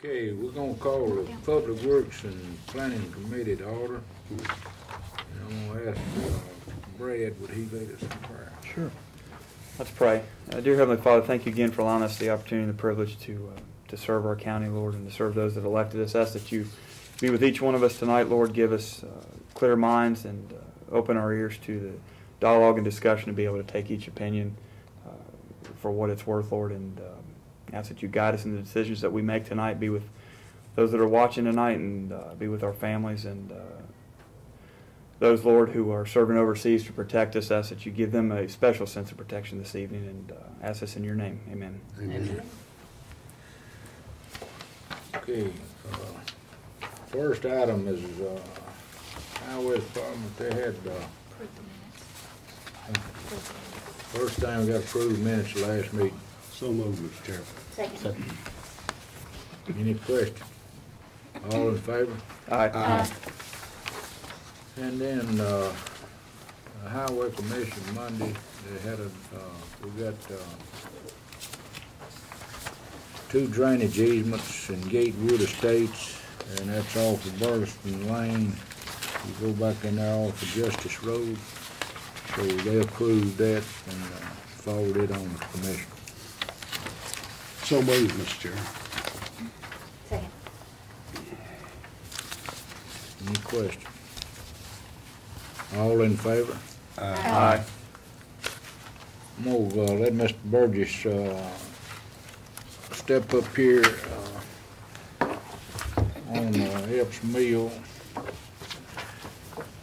Okay, we're gonna call the Public Works and Planning Committee to order. And I'm gonna ask Brad, would he lead us in prayer? Sure. Let's pray. Dear Heavenly Father, thank you again for allowing us the opportunity and the privilege to serve our county, Lord, and to serve those that elected us. Ask that you be with each one of us tonight, Lord. Give us clear minds and open our ears to the dialogue and discussion to be able to take each opinion for what it's worth, Lord, and ask that you guide us in the decisions that we make tonight. Be with those that are watching tonight, and be with our families and those, Lord, who are serving overseas to protect us. Ask that you give them a special sense of protection this evening, and ask this in your name. Amen. Amen. Okay, first item is Highway Department. They had first thing we got approved minutes the last meeting. So moved, Mr. Chairman. Second. Any questions? All in favor? Aye. And then Highway Commission Monday, they had we got two drainage easements in Gatewood Estates, and that's off of Burleson Lane. You go back in there off of Justice Road. So they approved that and forwarded it on to the commission. So moved, Mr. Chairman. Second. Any questions? All in favor? Aye. I'm gonna let Mr. Burgess step up here on Epps Mill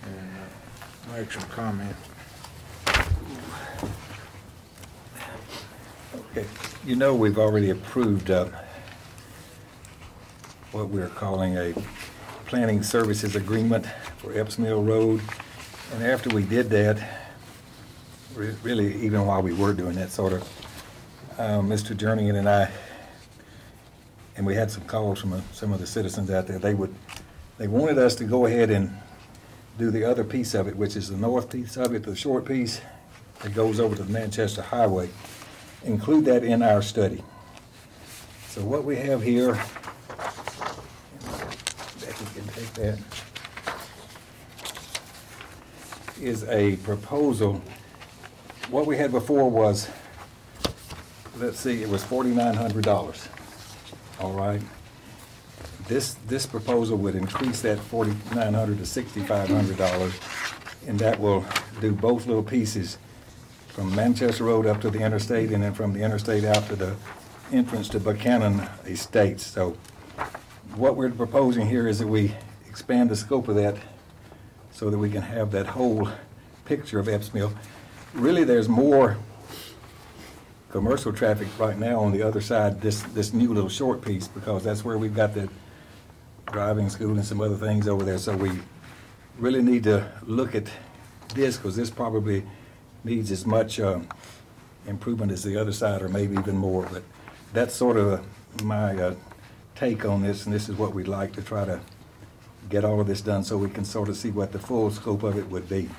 and make some comments. Okay. You know, we've already approved what we're calling a planning services agreement for Epps Mill Road. And after we did that, really even while we were doing that sort of, Mr. Jernigan and I, and we had some calls from some of the citizens out there, they wanted us to go ahead and do the other piece of it, which is the north piece of it, the short piece that goes over to the Manchester Highway. Include that in our study. So what we have here, Becky can take that, is a proposal. What we had before was, let's see, it was $4,900. All right. This proposal would increase that $4,900 to $6,500, and that will do both little pieces from Manchester Road up to the interstate, and then from the interstate out to the entrance to Buchanan Estates. So what we're proposing here is that we expand the scope of that so that we can have that whole picture of Epps Mill. Really, there's more commercial traffic right now on the other side, this new little short piece, because that's where we've got the driving school and some other things over there. So we really need to look at this, because this probably needs as much improvement as the other side, or maybe even more. But that's sort of my take on this, and this is what we'd like to try to get all of this done so we can sort of see what the full scope of it would be.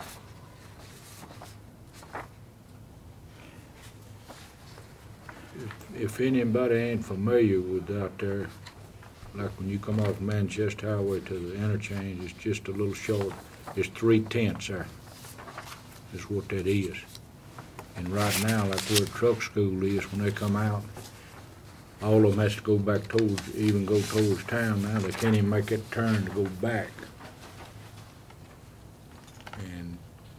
If anybody ain't familiar with out there, like when you come off Manchester Highway to the interchange, it's just a little short. It's 3/10 there. Is what that is. And right now, like where the truck school is, when they come out, all of them has to go back towards, even go towards town now. They can't even make that turn to go back. And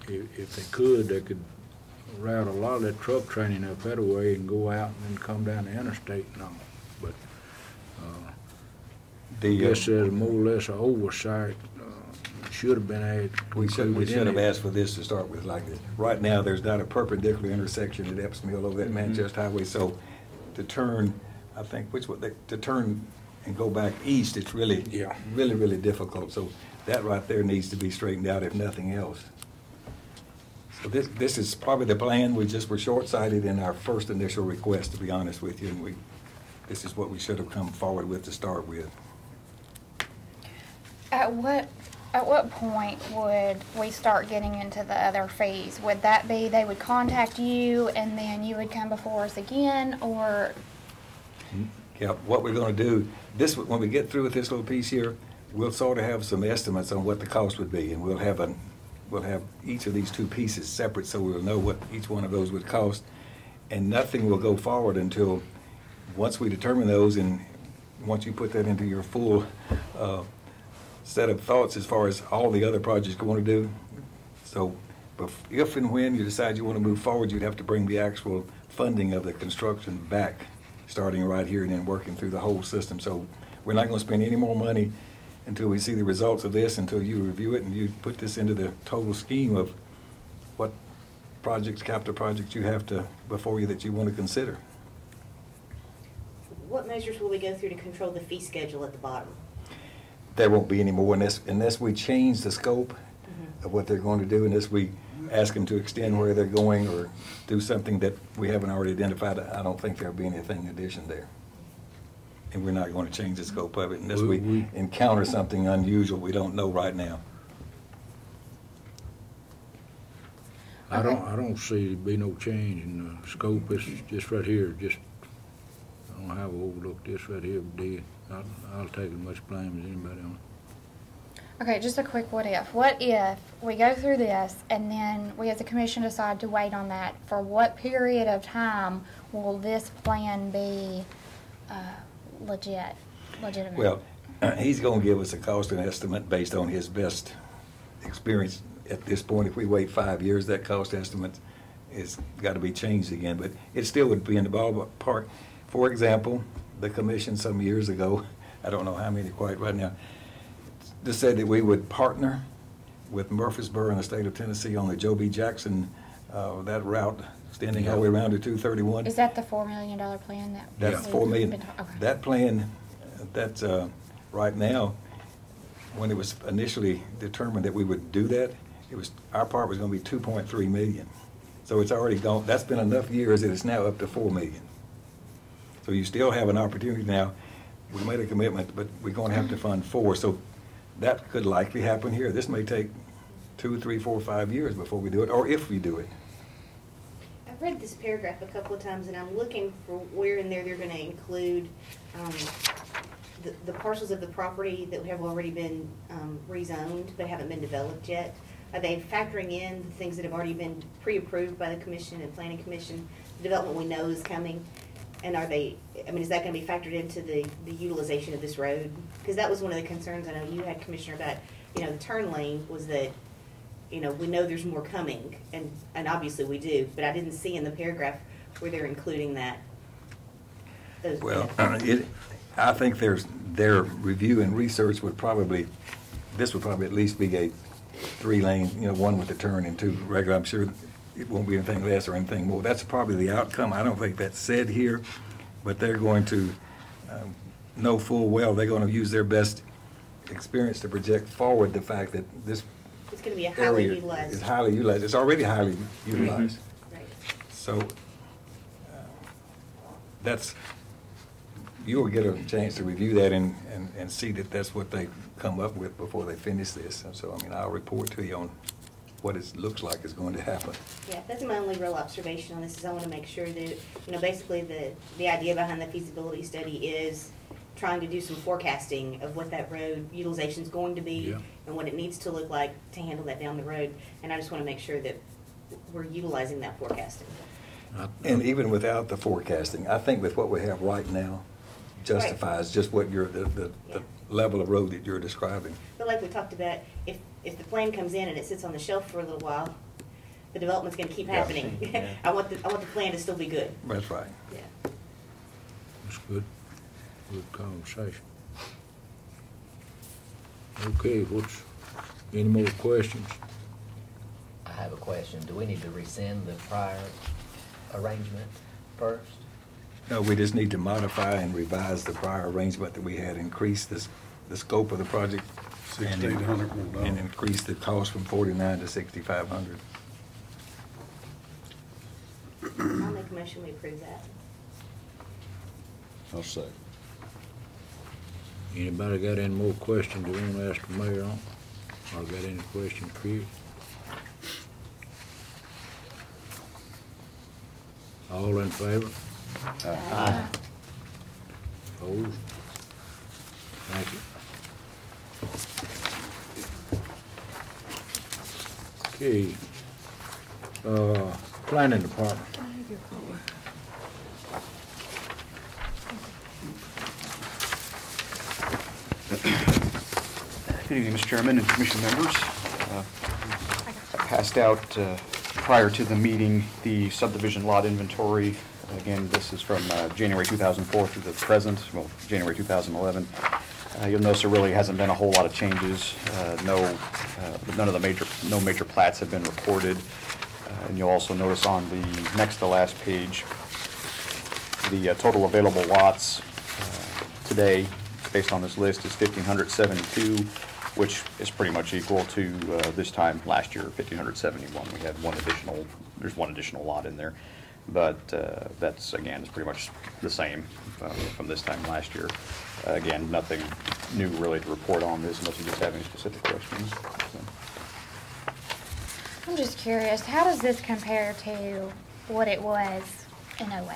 if they could route a lot of that truck training up that way and go out and then come down the interstate and all. But I guess there's more or less an oversight. Should have been added. We should have asked for this to start with. Like right now, there's not a perpendicular intersection at Epps Mill over that Manchester Highway. So to turn, I think to turn and go back east, it's really difficult. So that right there needs to be straightened out, if nothing else. So this is probably the plan. We just were short-sighted in our first initial request, to be honest with you, and this is what we should have come forward with to start with. At what point would we start getting into the other fees? Would that be they would contact you and then you would come before us again, or Yeah, what we're gonna do, this, when we get through with this little piece here, we'll sort of have some estimates on what the cost would be, and we'll have each of these two pieces separate, so we'll know what each one of those would cost. And nothing will go forward until, once we determine those, and once you put that into your full, set of thoughts as far as all the other projects you want to do. So, if and when you decide you want to move forward, you'd have to bring the actual funding of the construction back, starting right here and then working through the whole system. So we're not going to spend any more money until we see the results of this, until you review it and you put this into the total scheme of what projects, capital projects you have to, before you, that you want to consider. What measures will we go through to control the fee schedule at the bottom? There won't be any more unless we change the scope of what they're going to do, unless we ask them to extend where they're going or do something that we haven't already identified. I don't think there'll be anything in addition there. And we're not going to change the scope of it unless we encounter something unusual we don't know right now. I don't see there be no change in the scope. It's just right here, just, I don't know how we overlooked this right here, but I'll take as much blame as anybody on it. Okay, just a quick what if. What if we go through this and then we as a commission decide to wait on that? For what period of time will this plan be legitimate? Well, he's going to give us a cost and estimate based on his best experience. At this point, if we wait 5 years, that cost estimate is got to be changed again, but it still would be in the ballpark. For example, the commission some years ago, I don't know how many quite right now, just said that we would partner with Murfreesboro and the state of Tennessee on the Joe B. Jackson, that route extending all the way around to 231. Is that the $4 million plan? That's we've $4 million. been okay. That plan, that's right now, when it was initially determined that we would do that, it was, our part was going to be 2.3 million. So it's already gone. That's been enough years that it's now up to 4 million. So you still have an opportunity now. We made a commitment, but we're going to have to fund 4. So that could likely happen here. This may take 2, 3, 4, 5 years before we do it, or if we do it. I've read this paragraph a couple of times, and I'm looking for where in there they're going to include the parcels of the property that have already been rezoned but haven't been developed yet. Are they factoring in the things that have already been pre-approved by the commission and planning commission, the development we know is coming? And are they, I mean, is that going to be factored into the utilization of this road? Because that was one of the concerns I know you had, Commissioner, about, you know, the turn lane was that, you know, we know there's more coming, and obviously we do, but I didn't see in the paragraph where they're including that. Well, I think their review and research would probably, this would probably at least be a 3-lane, you know, 1 with the turn and 2 regular. I'm sure it won't be anything less or anything more. That's probably the outcome. I don't think that's said here, but they're going to know full well. They're going to use their best experience to project forward the fact that this it's going to be a highly area utilized. is highly utilized. It's already highly utilized. Right. So that's, you'll get a chance to review that and see that that's what they come up with before they finish this. And so, I mean, I'll report to you on what it looks like is going to happen. Yeah, that's my only real observation on this, is I want to make sure that, you know, basically the idea behind the feasibility study is trying to do some forecasting of what that road utilization is going to be and what it needs to look like to handle that down the road. And I just want to make sure that we're utilizing that forecasting. And even without the forecasting, I think with what we have right now justifies just what the level of road that you're describing. But like we talked about, if the plan comes in and it sits on the shelf for a little while, the development's going to keep happening. Yeah. I want the plan to still be good. That's right. Yeah. That's good. Good conversation. Okay, any more questions? I have a question. Do we need to rescind the prior arrangement first? No, we just need to modify and revise the prior arrangement that we had, increase the scope of the project $1,600 more. and increase the cost from $4,900 to $6,500. I'll make a motion, we approve that. I'll say. Anybody got any more questions they want to ask the mayor on? Or got any questions, Chris? All in favor? Aye. Opposed? Thank you. Okay. Planning Department. Good evening, Mr. Chairman and Commission members. I passed out prior to the meeting the subdivision lot inventory. Again, this is from January 2004 through the present, well, January 2011. You'll notice there really hasn't been a whole lot of changes. No major plats have been recorded. And you'll also notice on the next to last page, the total available lots today, based on this list, is 1,572, which is pretty much equal to this time last year, 1,571. We had there's one additional lot in there, but that's, again, is pretty much the same from this time last year. Again, nothing new really to report on this unless you just have any specific questions. So. I'm just curious, how does this compare to what it was in 08?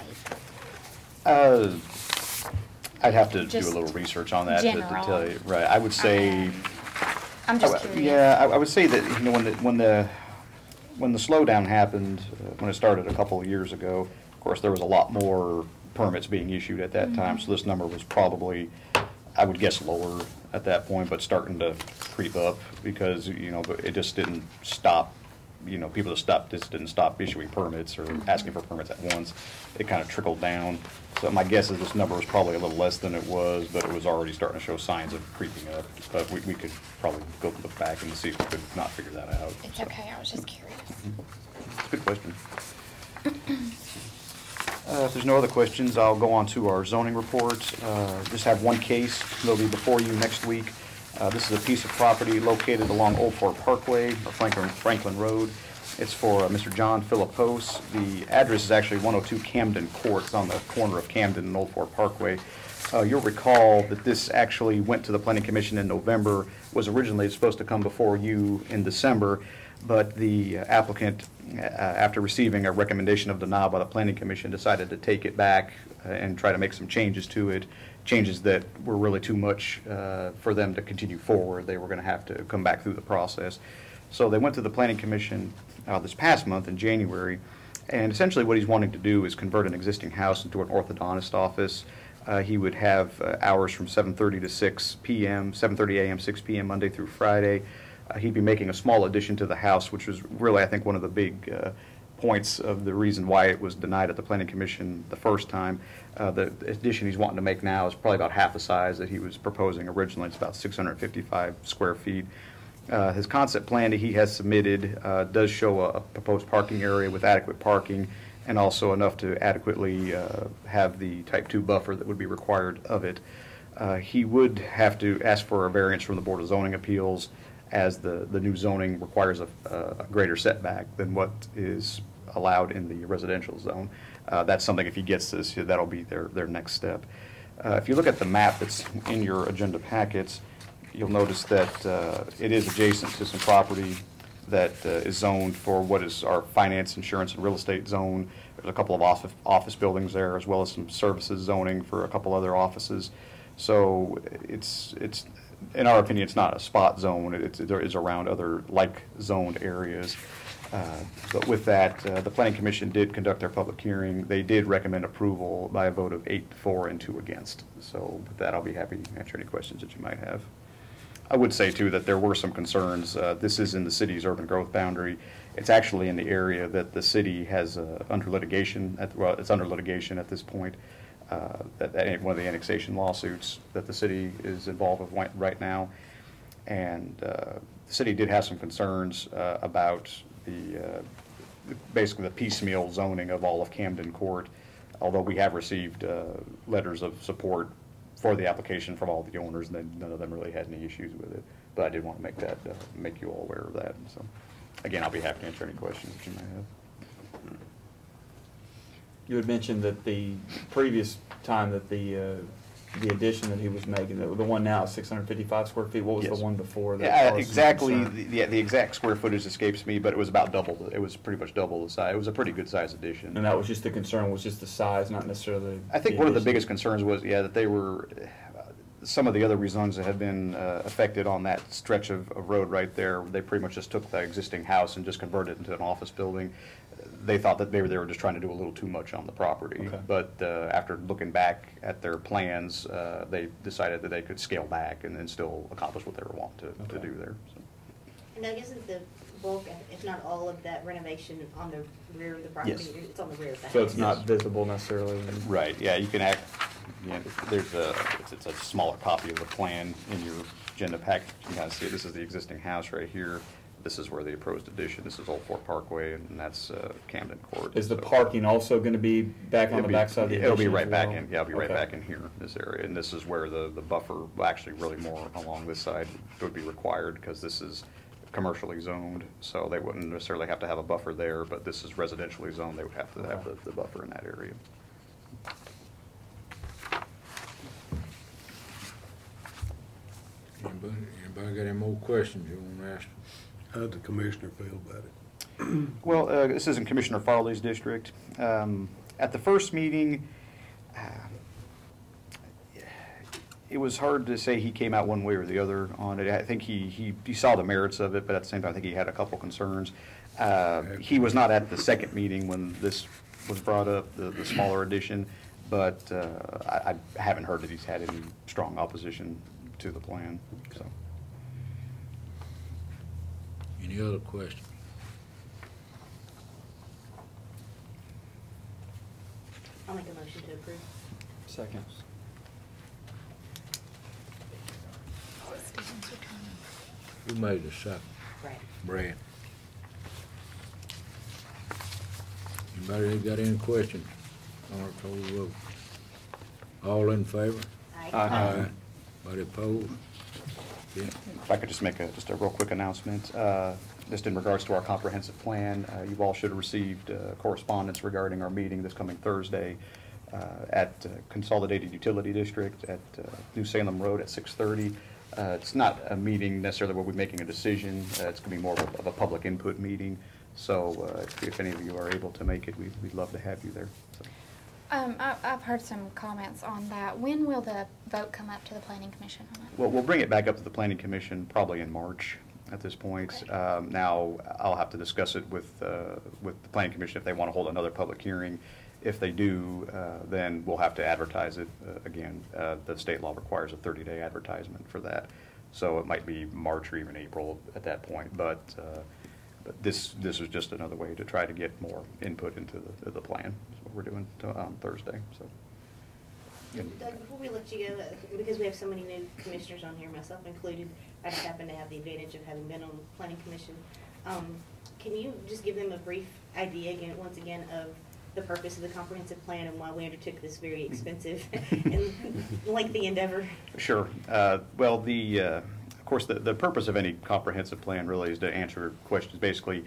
I'd have to do Just a little research on that to general. tell you. Right, I would say. I'm just curious. Yeah, I would say that, you know, when the slowdown happened, when it started a couple of years ago, of course, there was a lot more permits being issued at that time, so this number was probably, I would guess, lower at that point, but starting to creep up because, you know, it just didn't stop. You know, people just didn't stop issuing permits or asking for permits at once. It kind of trickled down. So my guess is this number was probably a little less than it was, but it was already starting to show signs of creeping up. But we could probably go look back and see if we could not figure that out. It's okay, I was just curious. It's a good question. If there's no other questions, I'll go on to our zoning report. Just have one case. They'll be before you next week. This is a piece of property located along Old Fort Parkway, or Franklin Road. It's for Mr. John Philippos. The address is actually 102 Camden Court. It's on the corner of Camden and Old Fort Parkway. You'll recall that this actually went to the Planning Commission in November, was originally supposed to come before you in December, but the applicant, after receiving a recommendation of denial by the Planning Commission, decided to take it back and try to make some changes to it, changes that were really too much for them to continue forward. They were going to have to come back through the process. So they went to the Planning Commission this past month in January, and essentially what he's wanting to do is convert an existing house into an orthodontist office. He would have hours from 7:30 to 6 p.m., 7:30 a.m., 6 p.m. Monday through Friday. He'd be making a small addition to the house, which was really, I think, one of the big points of the reason why it was denied at the Planning Commission the first time. The addition he's wanting to make now is probably about half the size that he was proposing originally. It's about 655 square feet. His concept plan that he has submitted does show a proposed parking area with adequate parking and also enough to adequately have the type 2 buffer that would be required of it. He would have to ask for a variance from the Board of Zoning Appeals, as the new zoning requires a greater setback than what is allowed in the residential zone. That's something, if he gets this, that'll be their next step. If you look at the map that's in your agenda packets, you'll notice that it is adjacent to some property that is zoned for what is our finance, insurance, and real estate zone. There's a couple of office buildings there, as well as some services zoning for a couple other offices. So it's in our opinion, it's not a spot zone. There is around other like zoned areas. But with that, the Planning Commission did conduct their public hearing. They did recommend approval by a vote of 8-4 and 2 against. So with that, I'll be happy to answer any questions that you might have. I would say, too, that there were some concerns. This is in the city's urban growth boundary. It's actually in the area that the city has under litigation. It's under litigation at this point. One of the annexation lawsuits that the city is involved with right now. And the city did have some concerns about basically the piecemeal zoning of all of Camden Court, although we have received letters of support for the application from all the owners, and none of them really had any issues with it. But I did want to make you all aware of that. And so, again, I'll be happy to answer any questions that you may have. You had mentioned that the previous time that the the addition that he was making, the one now is 655 square feet. What was Yes. the one before that? Yeah, caused some exactly. concern? The exact square footage escapes me, but it was about double. It was pretty much double the size. It was a pretty good size addition. And that was just the concern, was just the size, not necessarily. I think one of the addition. biggest concerns was, that they were, some of the other rezones that had been affected on that stretch of road right there, they pretty much just took the existing house and just converted it into an office building. They thought that they were just trying to do a little too much on the property. Okay. But after looking back at their plans, they decided that they could scale back and then still accomplish what they were wanting to Okay. do there. So. And Doug, isn't the bulk, if not all of that renovation on the rear of the property? Yes. It's on the rear of the house. So it's not visible necessarily. Right, yeah, you can there's it's a smaller copy of the plan in your agenda package. You can kind of see it. This is the existing house right here. This is where the proposed addition, this is Old Fort Parkway, and that's Camden Court. Is the So- parking also going to be back on the backside of the It'll be addition right as back well? in, it'll be right Okay. back in here, this area, and this is where the buffer, well, actually really more along this side would be required, because this is commercially zoned, so they wouldn't necessarily have to have a buffer there, but this is residentially zoned, they would have to have the buffer in that area. Anybody got any more questions you want to ask? How'd the commissioner feel about it? Well, this is in Commissioner Farley's district. At the first meeting, it was hard to say he came out one way or the other on it. I think he saw the merits of it, but at the same time, I think he had a couple concerns. He was not at the second meeting when this was brought up, the smaller addition, but I haven't heard that he's had any strong opposition to the plan, so. Any other questions? I'll make a motion to approve. Second. Who made the second? Right. Brad. Anybody got any questions? Or told vote. All in favor? Aye. Anybody opposed? Yeah. If I could just make just a real quick announcement, just in regards to our comprehensive plan, you all should have received correspondence regarding our meeting this coming Thursday at Consolidated Utility District at New Salem Road at 6:30. It's not a meeting necessarily where we're making a decision. It's going to be more of a public input meeting. So if any of you are able to make it, we'd love to have you there. So. I've heard some comments on that. When will the vote come up to the planning commission on it? Well, we'll bring it back up to the Planning Commission probably in March at this point. Okay. Now, I'll have to discuss it with the Planning Commission if they want to hold another public hearing. If they do, then we'll have to advertise it again. The state law requires a 30-day advertisement for that. So it might be March or even April at that point. But this is just another way to try to get more input into the plan. That's what we're doing on Thursday. So. Doug, before we let you go, because we have so many new commissioners on here, myself included, I just happen to have the advantage of having been on the planning commission. Can you just give them a brief idea once again, of the purpose of the comprehensive plan and why we undertook this very expensive and lengthy endeavor? Sure. Well, of course, the purpose of any comprehensive plan really is to answer questions. Basically,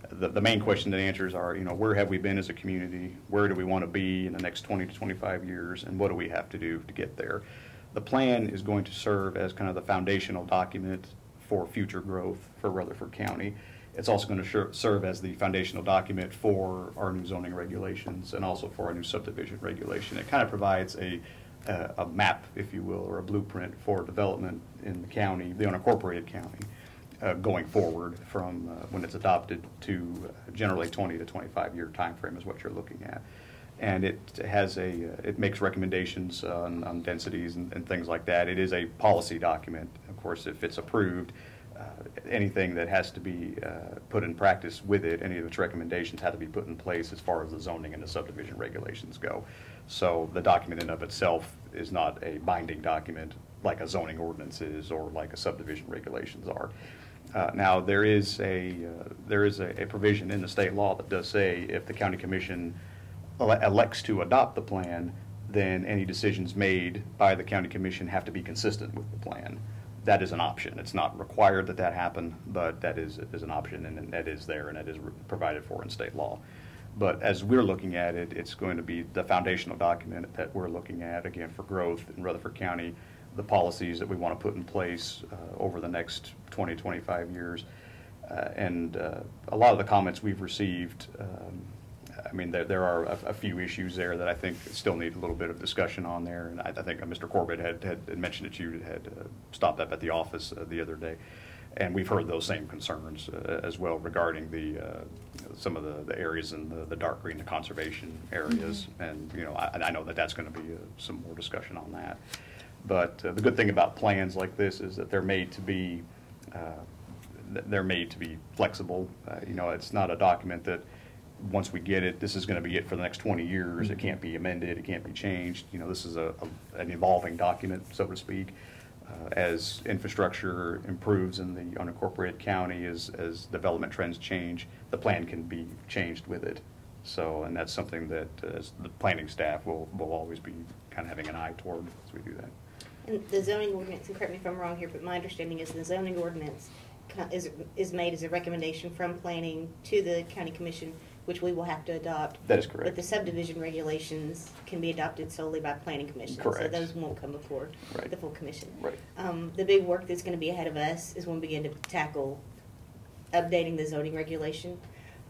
the main question that answers are, where have we been as a community? Where do we want to be in the next 20 to 25 years? And what do we have to do to get there? The plan is going to serve as kind of the foundational document for future growth for Rutherford County. It's also going to serve as the foundational document for our new zoning regulations and also for our new subdivision regulation. It kind of provides a map, if you will, or a blueprint for development in the county, the unincorporated county, going forward from when it's adopted to generally 20 to 25 year time frame is what you're looking at. And it has it makes recommendations on densities and things like that. It is a policy document. Of course, if it's approved, anything that has to be put in practice with it, any of its recommendations have to be put in place as far as the zoning and the subdivision regulations go. So the document in of itself is not a binding document like a zoning ordinance is or like a subdivision regulations are. Now there is a provision in the state law that does say if the county commission elects to adopt the plan, then any decisions made by the county commission have to be consistent with the plan. That is an option. It's not required that happen, but that is an option, and that is there, and that is provided for in state law. But as we're looking at it, it's going to be the foundational document that we're looking at, again, for growth in Rutherford County, the policies that we want to put in place over the next 20, 25 years. And a lot of the comments we've received, I mean, there are a few issues there that I think still need a little bit of discussion on there. And I think Mr. Corbett had mentioned that you had stopped up at the office the other day. And we've heard those same concerns as well regarding some of the areas in the dark green, the conservation areas. Mm-hmm. And, you know, I know that that's going to be some more discussion on that. But the good thing about plans like this is that they're made to be flexible. You know, it's not a document that once we get it, this is going to be it for the next 20 years. Mm-hmm. It can't be amended. It can't be changed. You know, this is an evolving document, so to speak. As infrastructure improves in the unincorporated county, as development trends change, the plan can be changed with it. So, and that's something that as the planning staff will always be kind of having an eye toward as we do that. And the zoning ordinance, and correct me if I'm wrong here, but my understanding is the zoning ordinance is made as a recommendation from planning to the county commission, which we will have to adopt. That is correct. But the subdivision regulations can be adopted solely by planning commission. Correct. So those won't come before right. the full commission. Right. The big work that's going to be ahead of us is when we begin to tackle updating the zoning regulation.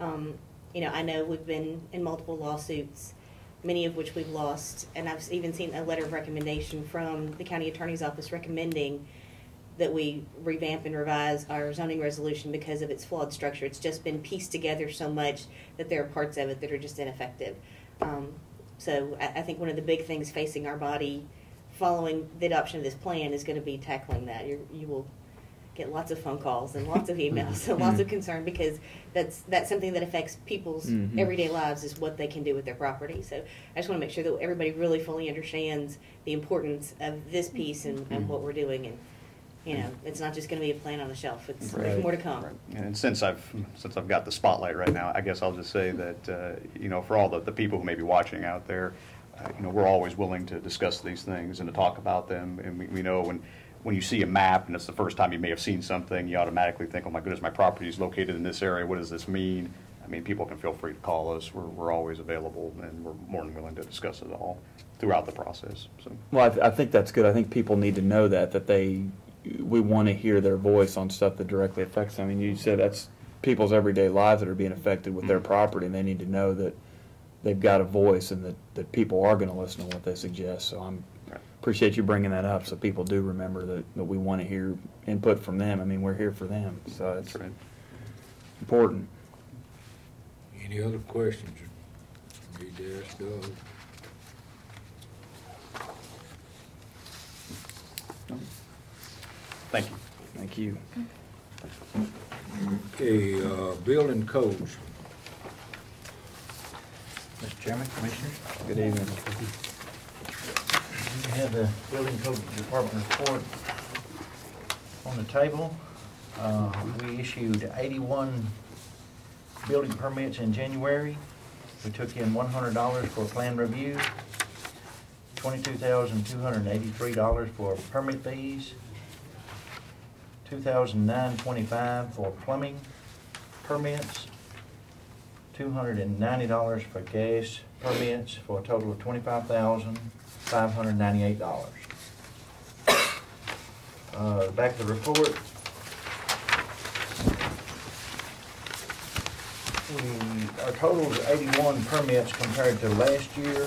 You know, I know we've been in multiple lawsuits, many of which we've lost, and I've even seen a letter of recommendation from the county attorney's office recommending that we revamp and revise our zoning resolution because of its flawed structure. It's just been pieced together so much that there are parts of it that are just ineffective. So I think one of the big things facing our body following the adoption of this plan is going to be tackling that. You will get lots of phone calls and lots of emails and lots of concern because that's something that affects people's everyday lives, is what they can do with their property. So I just want to make sure that everybody really fully understands the importance of this piece and what we're doing. And you know, it's not just going to be a plan on the shelf. It's there's more to come. Right. And since I've got the spotlight right now, I guess I'll just say that you know, for all the people who may be watching out there, you know, we're always willing to discuss these things and to talk about them. And we know when you see a map and it's the first time you may have seen something, you automatically think, oh my goodness, my property is located in this area. What does this mean? I mean, people can feel free to call us. We're always available, and we're more than willing to discuss it all throughout the process. So. Well, I think that's good. I think people need to know that we want to hear their voice on stuff that directly affects them. I mean, you said that's people's everyday lives that are being affected with their property, and they need to know that they've got a voice and that people are going to listen to what they suggest. So I appreciate you bringing that up so people do remember that we want to hear input from them. I mean, we're here for them. So it's important. Any other questions? Need to ask Doug? Thank you. Thank you. Okay, building codes. Mr. Chairman, Commissioners, Good evening. we have the Building Code Department report on the table. We issued 81 building permits in January. We took in $100 for a plan review, $22,283 for permit fees, $2,925 for plumbing permits, $290 for gas permits, for a total of $25,598. Back to the report. Our total is 81 permits compared to last year.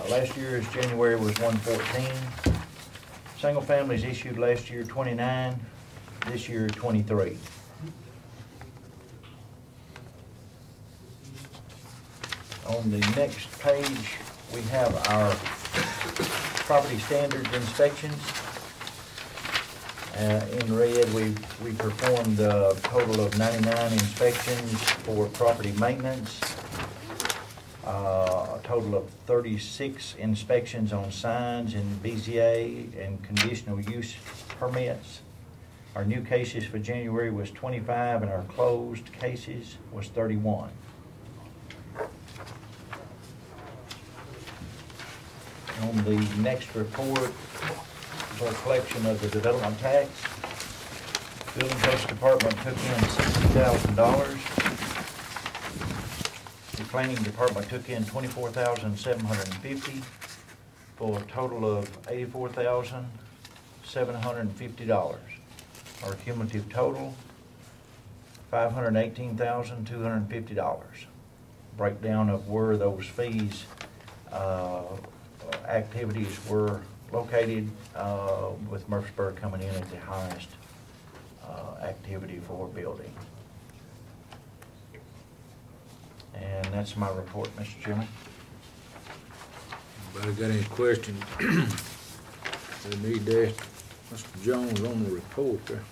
Last year's January was 114. Single families issued last year 29, this year 23. On the next page, we have our property standards inspections. In red, we performed a total of 99 inspections for property maintenance, a total of 36 inspections on signs and BZA and conditional use permits. Our new cases for January was 25 and our closed cases was 31. On the next report is our collection of the development tax. Building Codes Department took in $60,000. Planning Department took in $24,750 for a total of $84,750. Our cumulative total, $518,250. Breakdown of where those fees, activities were located, with Murfreesboro coming in at the highest activity for building. And that's my report, Mr. Chairman. Anybody got any questions? We need to ask Mr. Jones on the report there.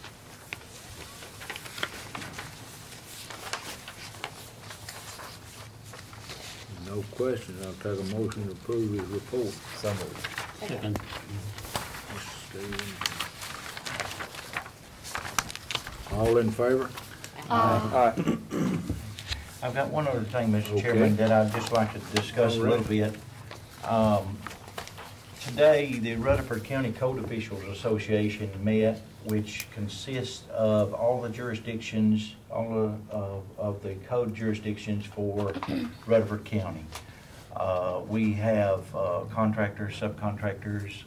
No questions, I'll take a motion to approve his report. So moved. Second. Mr. Stevens. All in favor? All right. I've got one other thing, Mr. Okay. Chairman, that I'd just like to discuss a All right. little bit. Today, the Rutherford County Code Officials Association met, which consists of all the jurisdictions, all of the code jurisdictions for Rutherford County. We have contractors, subcontractors,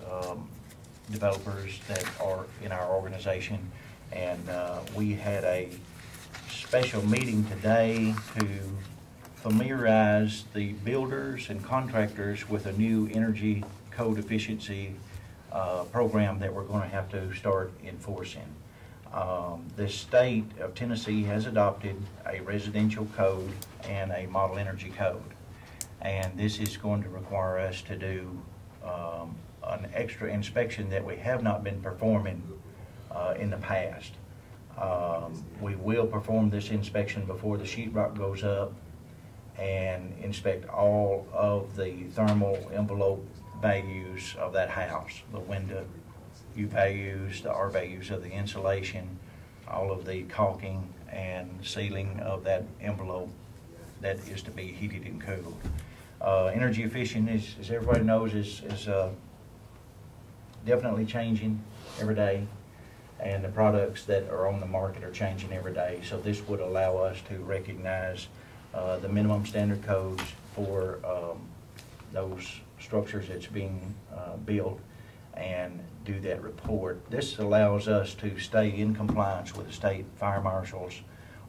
developers that are in our organization, and we had a special meeting today to familiarize the builders and contractors with a new energy code efficiency program that we're going to have to start enforcing. The state of Tennessee has adopted a residential code and a model energy code, and this is going to require us to do an extra inspection that we have not been performing in the past. We will perform this inspection before the sheetrock goes up and inspect all of the thermal envelope values of that house, the window U values, the R values of the insulation, all of the caulking and sealing of that envelope that is to be heated and cooled. Energy efficient, as everybody knows, is definitely changing every day, and the products that are on the market are changing every day. So this would allow us to recognize the minimum standard codes for those structures that's being built and do that report. This allows us to stay in compliance with the state fire marshal's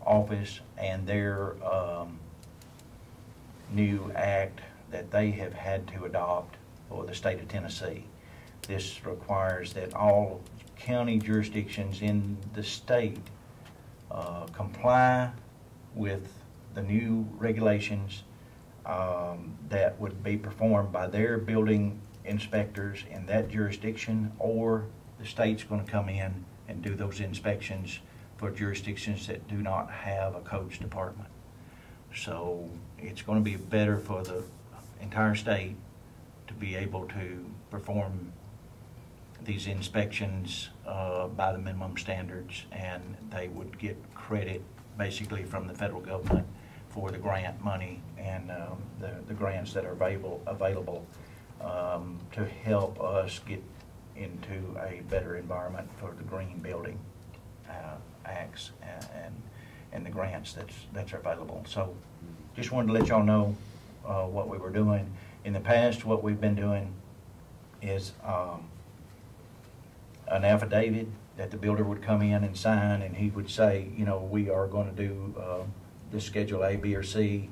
office and their new act that they have had to adopt for the state of Tennessee. This requires that all county jurisdictions in the state comply with the new regulations that would be performed by their building inspectors in that jurisdiction, or the state's going to come in and do those inspections for jurisdictions that do not have a codes department. So it's going to be better for the entire state to be able to perform these inspections by the minimum standards, and they would get credit basically from the federal government for the grant money and the grants that are available to help us get into a better environment for the green building acts and the grants that's available. So just wanted to let y'all know what we were doing. In the past, what we've been doing is an affidavit that the builder would come in and sign, and he would say, you know, we are going to do this Schedule A, B, or C,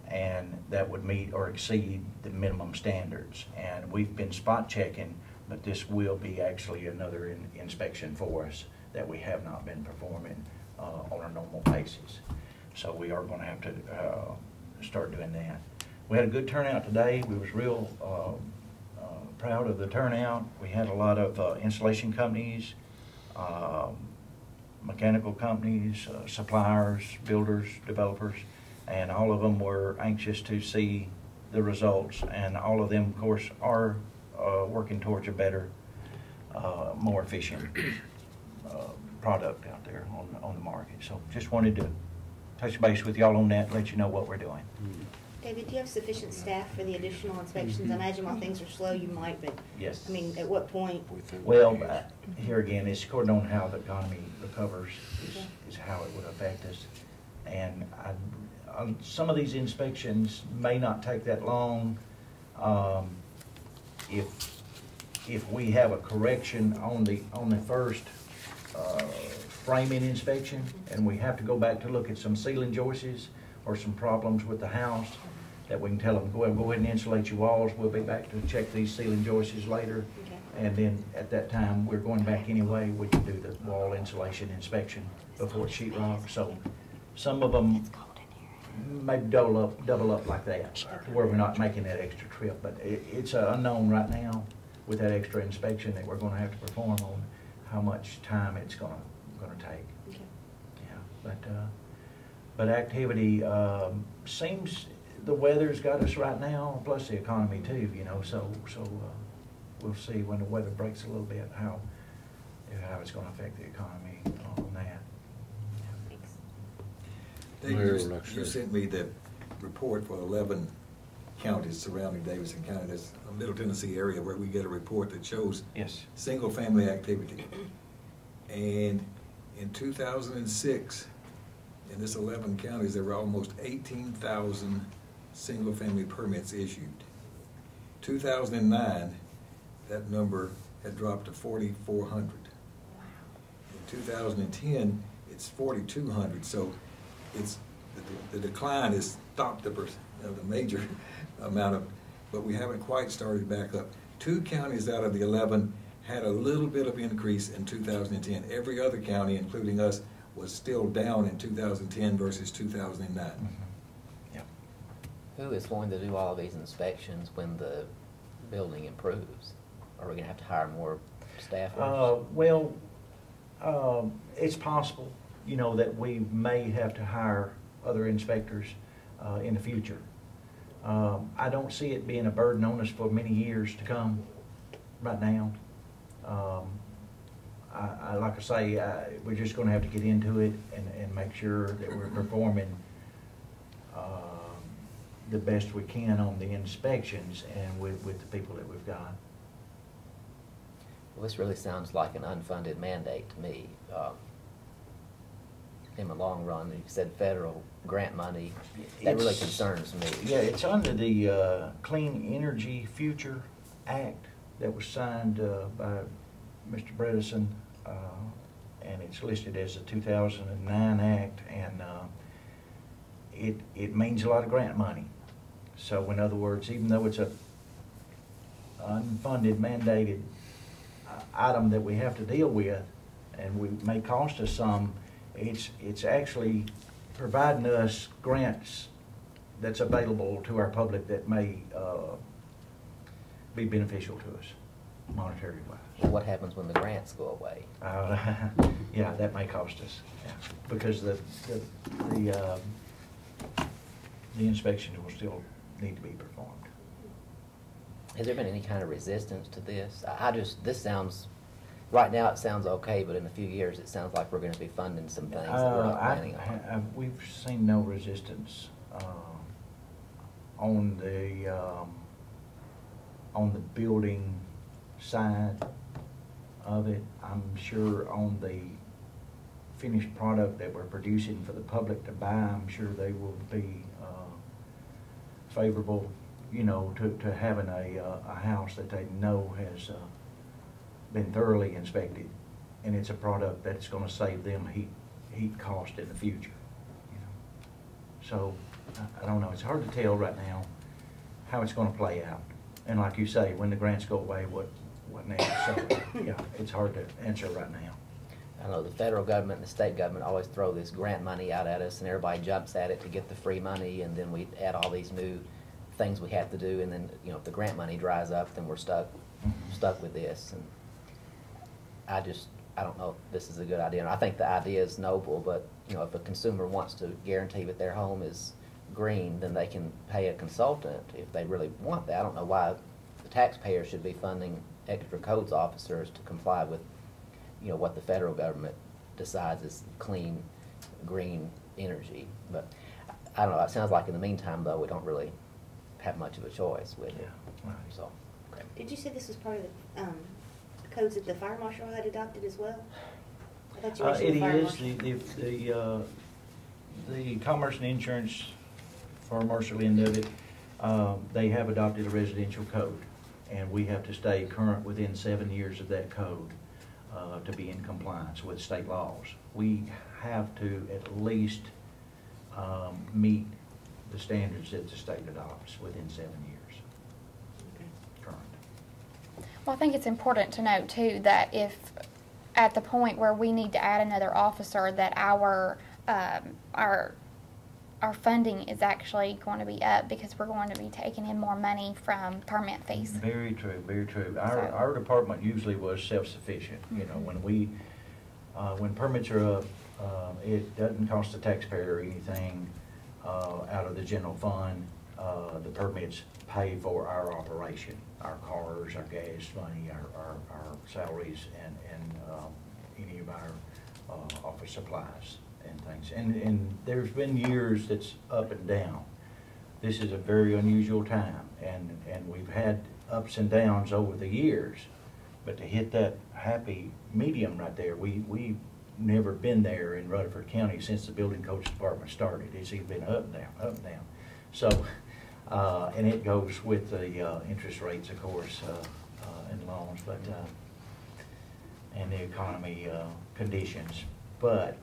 and that would meet or exceed the minimum standards. And we've been spot checking, but this will be actually another inspection for us that we have not been performing on a normal basis. So we are going to have to start doing that. We had a good turnout today. We was real proud of the turnout. We had a lot of installation companies, mechanical companies, suppliers, builders, developers, and all of them were anxious to see the results, and all of them, of course, are working towards a better, more efficient product out there on the market. So just wanted to touch base with y'all on that, let you know what we're doing. David, do you have sufficient staff for the additional inspections? I imagine while things are slow, you might, but, Yes. I mean, at what point? Well, here again, it's according on how the economy recovers is how it would affect us. And some of these inspections may not take that long. If we have a correction on the first framing inspection, and we have to go back to look at some ceiling joists or some problems with the house, that we can tell them, go ahead and insulate your walls. We'll be back to check these ceiling joists later. Okay. And then at that time, we're going back anyway. We can do the wall insulation inspection before sheet rock. So some of them maybe double up like that, to where we're not making that extra trip. But it's an unknown right now with that extra inspection that we're going to have to perform on how much time it's going to take. Okay. Yeah, but activity seems, the weather's got us right now, plus the economy too. You know, so we'll see when the weather breaks a little bit how it's going to affect the economy on that. Thanks. Dave, Mayor, you like I you said. sent me the report for 11 counties surrounding Davidson County. There's a Middle Tennessee area where we get a report that shows Yes. single-family activity. And in 2006, in this 11 counties, there were almost 18,000 single-family permits issued. 2009, that number had dropped to 4,400. In 2010, it's 4,200. So it's the decline has stopped the major amount of, but we haven't quite started back up. 2 counties out of the 11 had a little bit of increase in 2010. Every other county, including us, was still down in 2010 versus 2009. Mm-hmm. Yeah. Who is going to do all of these inspections when the building improves? Are we gonna have to hire more staffers? Well, it's possible, you know, that we may have to hire other inspectors in the future. I don't see it being a burden on us for many years to come right now. Like I say, we're just going to have to get into it and make sure that we're performing the best we can on the inspections and with the people that we've got. Well, this really sounds like an unfunded mandate to me. In the long run, you said federal grant money, that really It's- concerns me. Yeah, it's under the Clean Energy Future Act that was signed by Mr. Bredesen, and it's listed as a 2009 act, and it means a lot of grant money. So in other words, even though it's a unfunded mandated item that we have to deal with, and we may cost us some, it's actually providing us grants that's available to our public that may be beneficial to us monetary wise. What happens when the grants go away? Yeah, that may cost us, yeah, because the inspection will still need to be performed. Has there been any kind of resistance to this? This sounds, right now it sounds okay, but in a few years it sounds like we're gonna be funding some things that we're not planning on. We've seen no resistance on the building side of it. I'm sure on the finished product that we're producing for the public to buy, I'm sure they will be favorable, you know, to having a house that they know has been thoroughly inspected, and it's a product that's going to save them heat cost in the future. You know, so I don't know. It's hard to tell right now how it's going to play out, and like you say, when the grants go away, what next? So yeah, it's hard to answer right now. I know the federal government and the state government always throw this grant money out at us, and everybody jumps at it to get the free money, and then we add all these new things we have to do, and then, you know, if the grant money dries up, then we're stuck with this. And I don't know if this is a good idea. And I think the idea is noble, but, you know, if a consumer wants to guarantee that their home is green, then they can pay a consultant if they really want that. I don't know why the taxpayer should be funding extra codes officers to comply with, you know, what the federal government decides is clean, green energy. But I don't know. It sounds like in the meantime, though, we don't really have much of a choice with it. Yeah, right. So, okay. Did you say this was part of the codes that the fire marshal had adopted as well? I thought you mentioned It the fire is. marshal. The Commerce and Insurance far Marshall end of it, they have adopted a residential code, and we have to stay current within 7 years of that code to be in compliance with state laws. We have to at least meet the standards that the state adopts within 7 years. Current. Well, I think it's important to note too that if at the point where we need to add another officer, that our funding is actually going to be up because we're going to be taking in more money from permit fees. Very true, very true. So- Our department usually was self-sufficient. You know, when permits are up, it doesn't cost the taxpayer anything out of the general fund. The permits pay for our operation, our cars, our gas money, our salaries, and any of our office supplies and things. And there's been years that's up and down. This is a very unusual time, and we've had ups and downs over the years. But to hit that happy medium right there, we've never been there in Rutherford County since the building codes department started. It's either been up and down, up and down. So, and it goes with the interest rates, of course, and loans, but and the economy conditions. But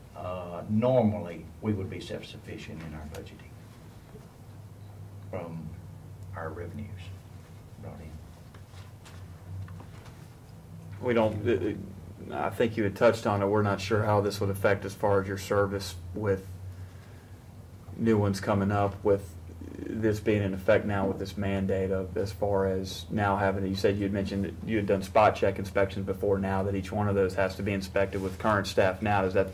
normally, we would be self-sufficient in our budgeting from our revenues brought in. We don't, I think you had touched on it, we're not sure how this would affect as far as your service with new ones coming up, with this being in effect now with this mandate of, as far as now having, you said you had mentioned that you had done spot check inspections before, now that each one of those has to be inspected with current staff now. Does that,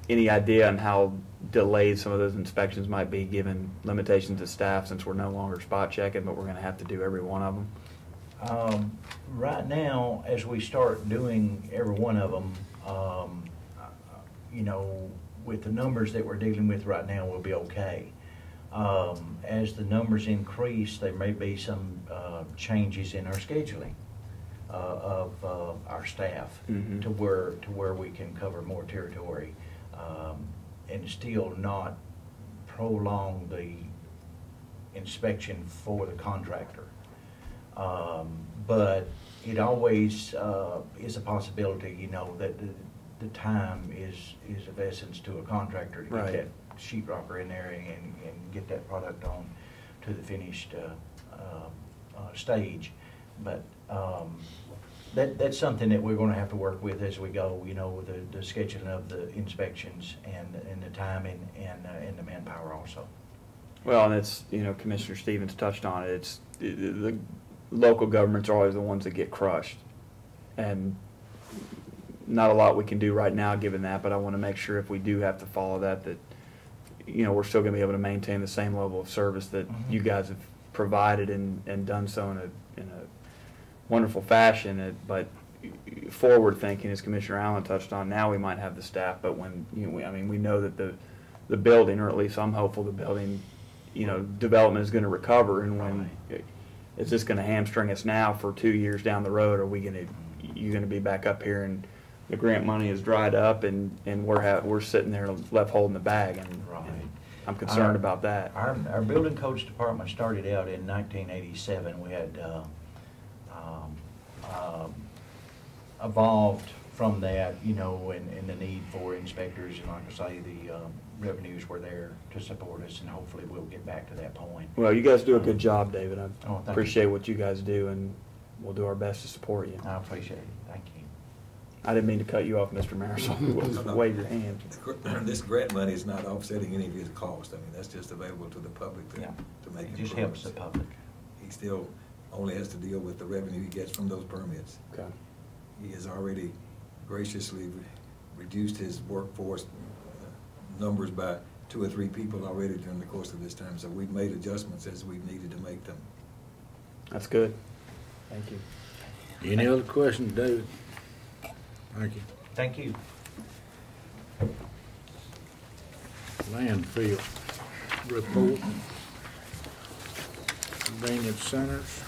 any idea on how delayed some of those inspections might be given limitations to staff, since we're no longer spot checking, but we're going to have to do every one of them? Right now, as we start doing every one of them, you know, with the numbers that we're dealing with right now, we'll be okay. As the numbers increase, there may be some changes in our scheduling of our staff to where we can cover more territory and still not prolong the inspection for the contractor. But it always is a possibility, you know, that the time is of essence to a contractor to get Right. that sheetrocker in there and get that product on to the finished stage. But that's something that we're going to have to work with as we go, you know, with the scheduling of the inspections and the timing and the manpower also. Well, and it's, you know, Commissioner Stevens touched on it, it's, the local governments are always the ones that get crushed. And not a lot we can do right now given that, but I want to make sure if we do have to follow that, that, you know, we're still going to be able to maintain the same level of service that you guys have provided and done so in a wonderful fashion. But forward thinking, as Commissioner Allen touched on, now we might have the staff, but when, you know, I mean, we know that the building, or at least I'm hopeful the building, you know, development is going to recover, and when is this going to hamstring us now for 2 years down the road? Are we going to, you're going to be back up here and the grant money is dried up and we're sitting there left holding the bag, and I'm concerned about that. Our building codes department started out in 1987. We had evolved from that, you know, and the need for inspectors, and like I say, the revenues were there to support us, and hopefully we'll get back to that point. Well, you guys do a good job, David. I thank appreciate you. what you guys do, and we'll do our best to support you. I appreciate it. Thank you. I didn't mean to cut you off, Mr. Marisol. Wave your hand. This grant money is not offsetting any of his costs. I mean, that's just available to the public to make It just helps the public. He still only has to deal with the revenue he gets from those permits. Okay. He has already graciously reduced his workforce numbers by 2 or 3 people already during the course of this time. So we've made adjustments as we've needed to make them. That's good. Thank you. Any other questions, David? Thank you. Thank you. Landfill report. Convenience centers.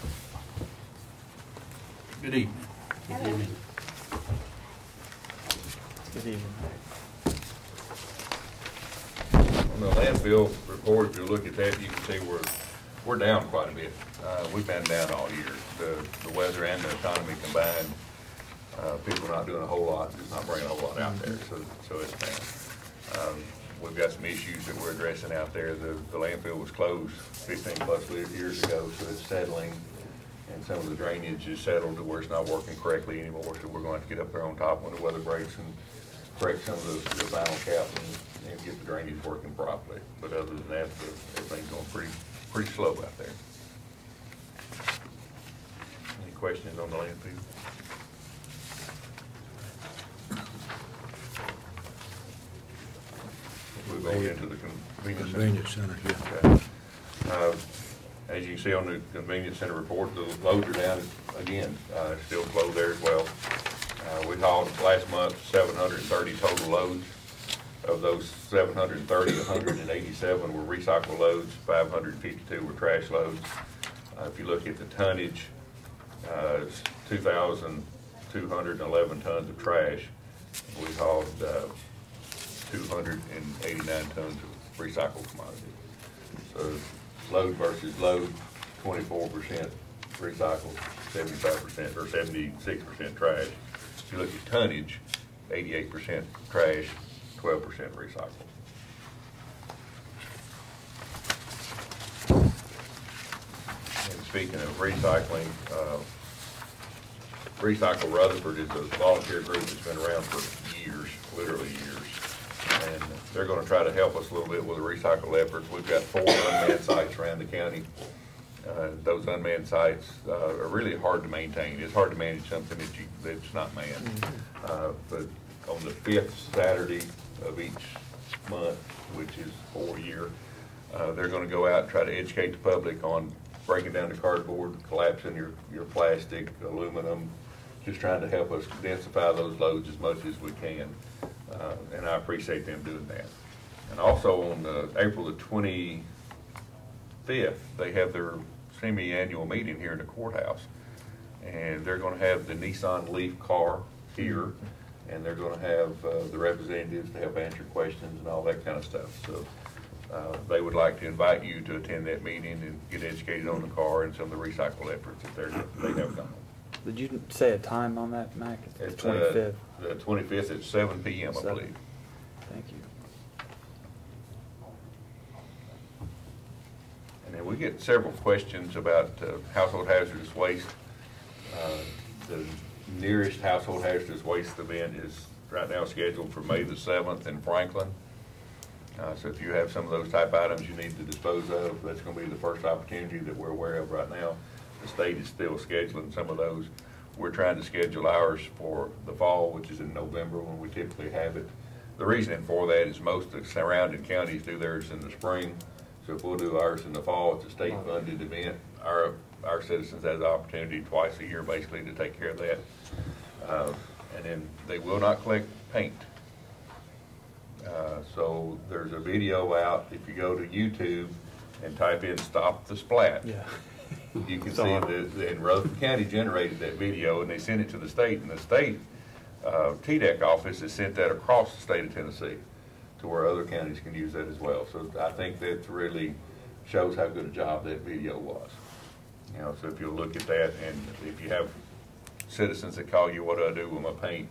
Good evening. Good evening. Good evening. On the landfill report, if you look at that, you can see we're down quite a bit. We've been down all year. The weather and the economy combined, people not doing a whole lot, just not bringing a whole lot out there, so it's down. We've got some issues that we're addressing out there. The landfill was closed 15 plus years ago, so it's settling, and some of the drainage is settled to where it's not working correctly anymore, so we're going to have to get up there on top when the weather breaks and correct some of the final cap and get the drainage working properly. But other than that, everything's going pretty slow out there. Any questions on the landfill? We'll go into the convenience center. Center, yeah. Okay. As you can see on the convenience center report, the loads are down again, still slow there as well. We hauled last month 730 total loads. Of those 730, 187 were recycle loads, 552 were trash loads. If you look at the tonnage, it's 2,211 tons of trash. We hauled 289 tons of recycled commodity. So load versus load, 24% recycled, 75% or 76% trash. If you look at tonnage, 88% trash, 12% recycled. And speaking of recycling, Recycle Rutherford is a volunteer group that's been around for years, literally years. And they're going to try to help us a little bit with the recycle efforts. We've got 4 unmanned sites around the county. Those unmanned sites are really hard to maintain. It's hard to manage something that's not manned. But on the 5th Saturday of each month, which is 4 a year, they're going to go out and try to educate the public on breaking down the cardboard, collapsing your plastic, aluminum, just trying to help us densify those loads as much as we can. And I appreciate them doing that. And also on April the 25th, they have their semi-annual meeting here in the courthouse. And they're going to have the Nissan Leaf car here, and they're going to have the representatives to help answer questions and all that kind of stuff. So they would like to invite you to attend that meeting and get educated on the car and some of the recycle efforts that they have going. Did you say a time on that, Mac? It's the 25th. The 25th at 7 p.m., I believe. Thank you. And then we get several questions about household hazardous waste. The nearest household hazardous waste event is right now scheduled for May the 7th in Franklin. So if you have some of those type items you need to dispose of, that's going to be the first opportunity that we're aware of right now. The state is still scheduling some of those. We're trying to schedule ours for the fall, which is in November when we typically have it. The reasoning for that is most of the surrounding counties do theirs in the spring. So if we'll do ours in the fall, it's a state-funded event. Our citizens have the opportunity twice a year basically to take care of that. And then they will not collect paint. So there's a video out. If you go to YouTube and type in "Stop the Splat," Yeah. you can see that Rutherford County generated that video, and they sent it to the state, and the state TDEC office has sent that across the state of Tennessee to where other counties can use that as well. So I think that really shows how good a job that video was. You know, so if you'll look at that, and if you have citizens that call you, "What do I do with my paint?"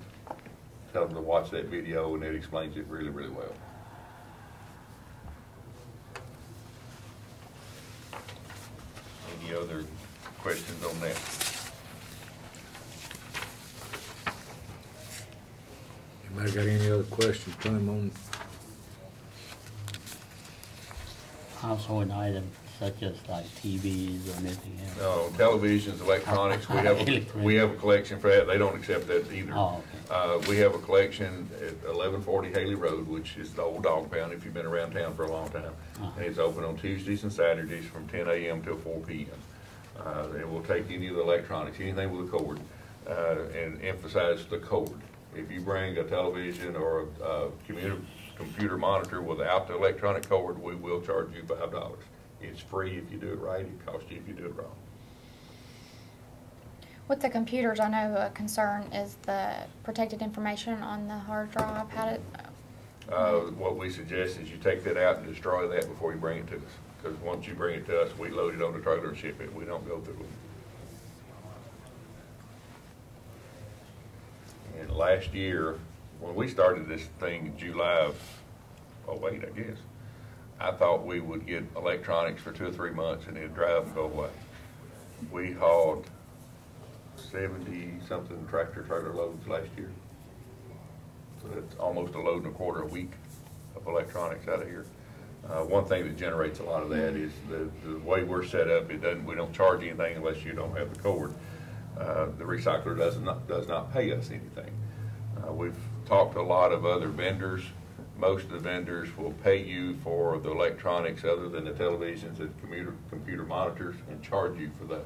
tell them to watch that video, and it explains it really, really well. Any other questions on that? Anybody got any other questions, Clem, on? Household items such as like TVs or anything else? No, televisions, electronics, we have a collection for that. They don't accept that either. Oh, okay. We have a collection at 1140 Haley Road, which is the old dog pound if you've been around town for a long time. And it's open on Tuesdays and Saturdays from 10 a.m. till 4 p.m. And we'll take any of the electronics, anything with a cord, and emphasize the cord. If you bring a television or a computer monitor without the electronic cord, we will charge you $5. It's free if you do it right. It costs you if you do it wrong. With the computers, I know a concern is the protected information on the hard drive. What we suggest is you take that out and destroy that before you bring it to us. Because once you bring it to us, we load it on the trailer and ship it. We don't go through it. And last year, when we started this thing in July of, I guess, I thought we would get electronics for 2 or 3 months and it'd dry up and go away. We hauled 70-something tractor-trailer loads last year. So it's almost a load and a quarter a week of electronics out of here. One thing that generates a lot of that is the way we're set up. We don't charge anything unless you don't have the cord. The recycler does not pay us anything. We've talked to a lot of other vendors. Most of the vendors will pay you for the electronics other than the televisions and computer monitors and charge you for those.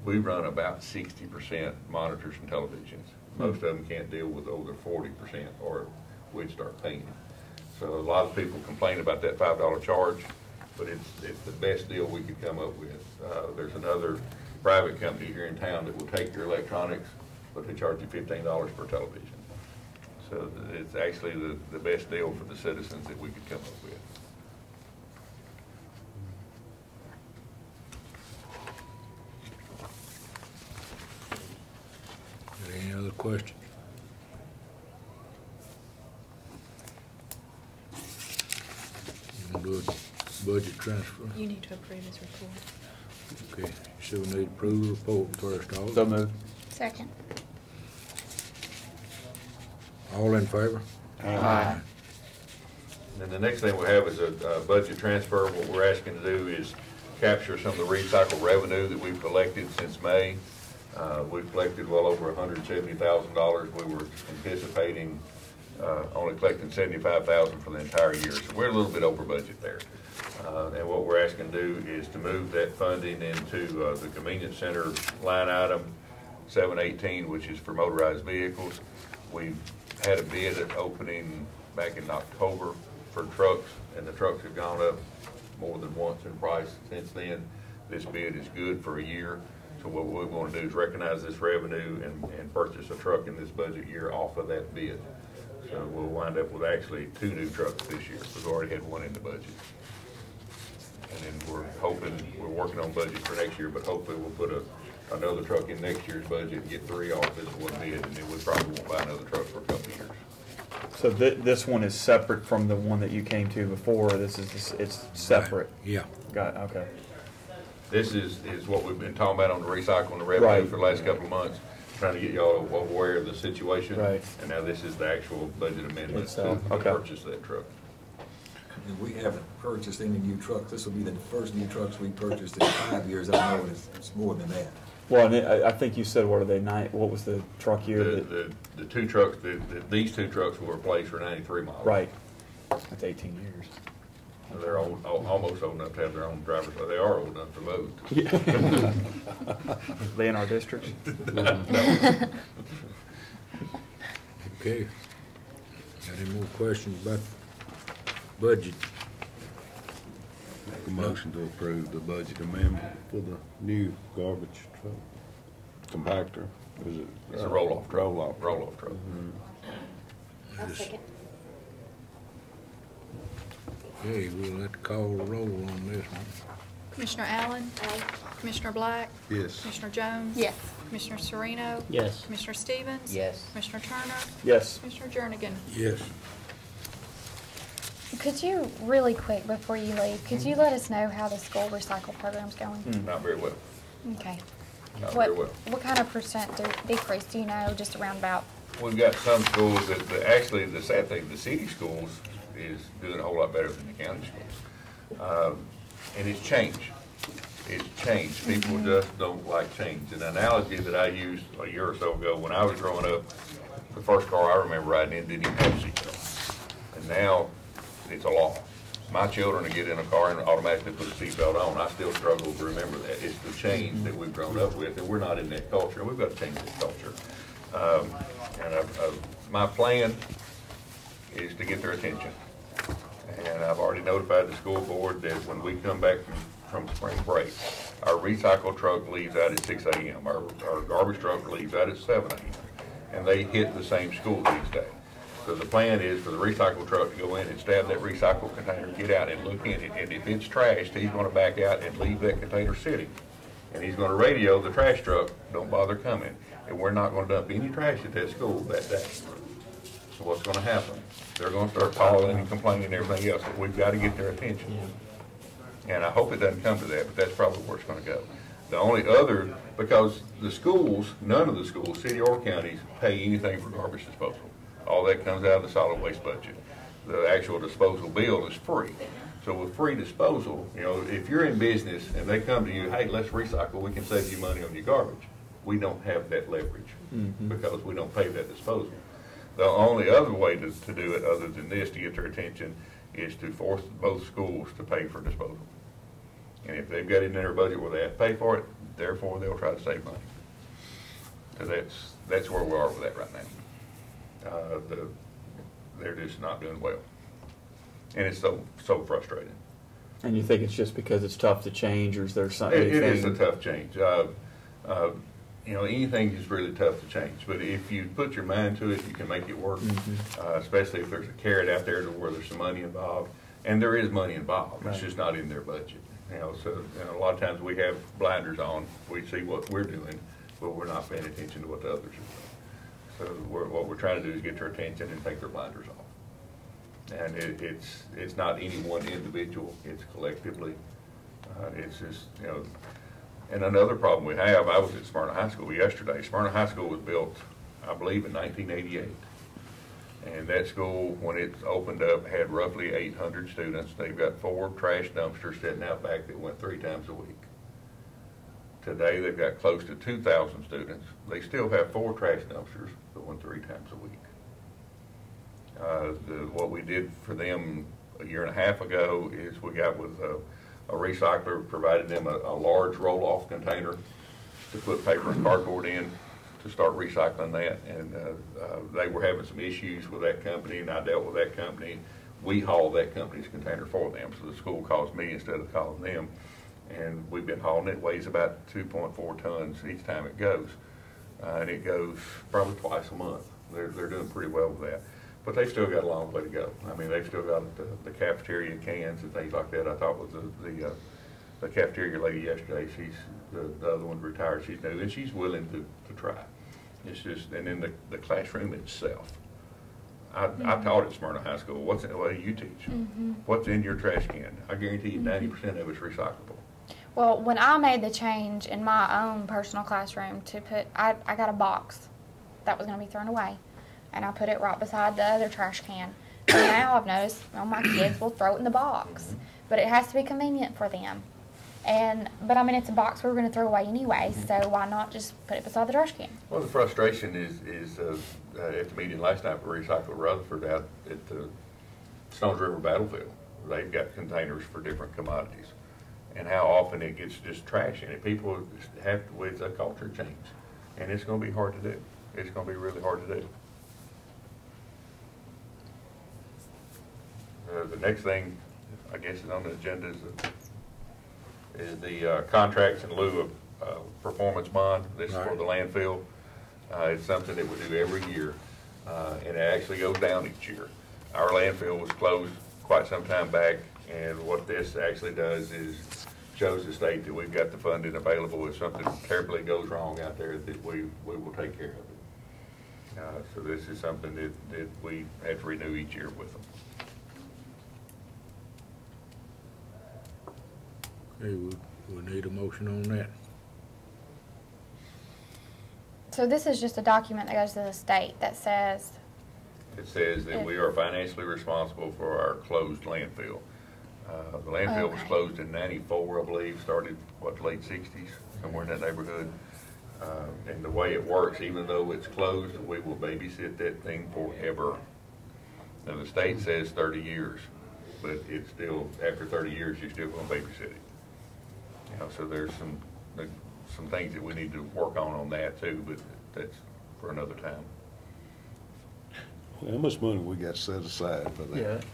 We run about 60% monitors and televisions. Most of them can't deal with over 40% or we'd start paying them. So a lot of people complain about that $5 charge, but it's the best deal we could come up with. There's another private company here in town that will take your electronics, but they charge you $15 per television. So it's actually the best deal for the citizens that we could come up with. Any other questions? You gonna do a budget transfer? You need to approve his report. Okay, so we need to approve the report first. All, So moved. Second. all in favor? Aye. And then the next thing we have is a budget transfer. What we're asking to do is capture some of the recycle revenue that we've collected since May. We've collected well over $170,000. We were anticipating only collecting $75,000 for the entire year. So we're a little bit over budget there. And what we're asking to do is to move that funding into the convenience center line item 718, which is for motorized vehicles. We've had a bid at opening back in October for trucks, and the trucks have gone up more than once in price since then. This bid is good for a year. So what we want to do is recognize this revenue and purchase a truck in this budget year off of that bid. So we'll wind up with actually 2 new trucks this year. We've already had 1 in the budget. And then we're working on budget for next year, but hopefully we'll put another truck in next year's budget and get 3 off this one bid, and then we probably won't buy another truck for a couple of years. So this one is separate from the one that you came to before. It's separate. Yeah. Got it. Okay. This is what we've been talking about on the recycle and the revenue Right. for the last couple of months, trying to get y'all aware of the situation. Right. And now this is the actual budget amendment to Okay. purchase that truck. And we haven't purchased any new trucks. This will be the first new trucks we purchased in 5 years. I know it's more than that. Well, and I think you said, what are they, what was the truck year? The 2 trucks, these 2 trucks will replace for 93 miles. Right. That's 18 years. They're almost old enough to have their own driver's license. They are old enough to vote. They in our district? Okay. Got any more questions about budget? Make a motion to approve the budget amendment for the new garbage truck, compactor. Is it? It's a roll-off truck. Roll-off. Roll-off truck. I'll second. Okay, we'll have to call the roll on this one. Commissioner Allen? Aye. Commissioner Black? Yes. Commissioner Jones? Yes. Commissioner Sereno? Yes. Commissioner Stevens? Yes. Commissioner Turner? Yes. Commissioner Jernigan? Yes. Could you, really quick before you leave, could you let us know how the school recycle program's going? Not very well. Okay. Not What, very well. what kind of percent decrease, do you know, just around about? We've got some schools that, actually, the sad thing, the city schools is doing a whole lot better than the county schools. And it's changed. It's changed. People just don't like change. An analogy that I used a year or so ago, when I was growing up, the first car I remember riding in didn't even have a seatbelt. And now it's a law. My children will get in a car and automatically put a seatbelt on. I still struggle to remember that. It's the change that we've grown up with, and we're not in that culture, and we've got to change that culture. My plan is to get their attention. And I've already notified the school board that when we come back from spring break, our recycle truck leaves out at 6 a.m. Our garbage truck leaves out at 7 a.m. And they hit the same school these days. So the plan is for the recycle truck to go in and stab that recycle container, get out and look in it, and if it's trashed, he's gonna back out and leave that container sitting. And he's gonna radio the trash truck, don't bother coming, and we're not gonna dump any trash at that school that day. So what's gonna happen? They're gonna start calling and complaining and everything else, but we've gotta get their attention. And I hope it doesn't come to that, but that's probably where it's gonna go. The only other, because the schools, none of the schools, city or counties, pay anything for garbage disposal. All that comes out of the solid waste budget. The actual disposal bill is free. So with free disposal, you know, if you're in business and they come to you, hey, let's recycle, we can save you money on your garbage. We don't have that leverage because we don't pay that disposal. The only other way to do it other than this to get their attention is to force both schools to pay for disposal. And if they've got it in their budget where they have to pay for it, therefore they'll try to save money. So that's where we are with that right now. They're just not doing well. And it's so frustrating. And you think it's just because it's tough to change, or is there something? It is a tough change. You know, anything is really tough to change. But if you put your mind to it, you can make it work. Especially if there's a carrot out there to where there's some money involved, and there is money involved. It's just not in their budget. You know, so a lot of times we have blinders on. We see what we're doing, but we're not paying attention to what the others are doing. So what we're trying to do is get their attention and take their blinders off. And it's not any one individual, it's collectively. It's just, you know, and another problem we have, I was at Smyrna High School yesterday. Smyrna High School was built, I believe, in 1988. And that school, when it opened up, had roughly 800 students. They've got 4 trash dumpsters sitting out back that went 3 times a week. Today, they've got close to 2,000 students. They still have 4 trash dumpsters that went 3 times a week. What we did for them a year and a half ago is we got with a recycler, provided them a large roll-off container to put paper and cardboard in to start recycling that. And they were having some issues with that company, and I dealt with that company. We hauled that company's container for them, so the school calls me instead of calling them. And we've been hauling it. It weighs about 2.4 tons each time it goes. And it goes probably twice a month. They're doing pretty well with that. But they've still got a long way to go. I mean, they've still got the cafeteria cans and things like that. I talked with the cafeteria lady yesterday. She's the other one retired. She's new, and she's willing to try. It's just, and then the classroom itself. I taught at Smyrna High School. What do you teach? What's in your trash can? I guarantee you 90% of it's recyclable. Well, when I made the change in my own personal classroom to put, I got a box that was going to be thrown away, and I put it right beside the other trash can. So now I've noticed, well, my kids will throw it in the box, but it has to be convenient for them. But I mean, it's a box we're going to throw away anyway, so why not just put it beside the trash can? Well, the frustration is at the meeting last night for Recycle Rutherford out at the Stones River Battlefield. They've got containers for different commodities, and how often it gets just trash in it. People have to, with a culture change, and it's going to be hard to do. It's going to be really hard to do. The next thing, I guess, is on the agenda is the contracts in lieu of performance bond. This is for the landfill. It's something that we do every year, and it actually goes down each year. Our landfill was closed quite some time back, and what this actually does is shows the state that we've got the funding available. If something terribly goes wrong out there, that we will take care of it. So this is something that we have to renew each year with them. Okay, we need a motion on that. So this is just a document that goes to the state that says... It says that we are financially responsible for our closed landfill. The landfill was closed in '94, I believe, started, late 60s, somewhere in that neighborhood. And the way it works, even though it's closed, we will babysit that thing forever. Now, the state says 30 years, but it's still, after 30 years, you're still going to babysit it. You know, so there's some things that we need to work on that too, but that's for another time. How much money we got set aside for that?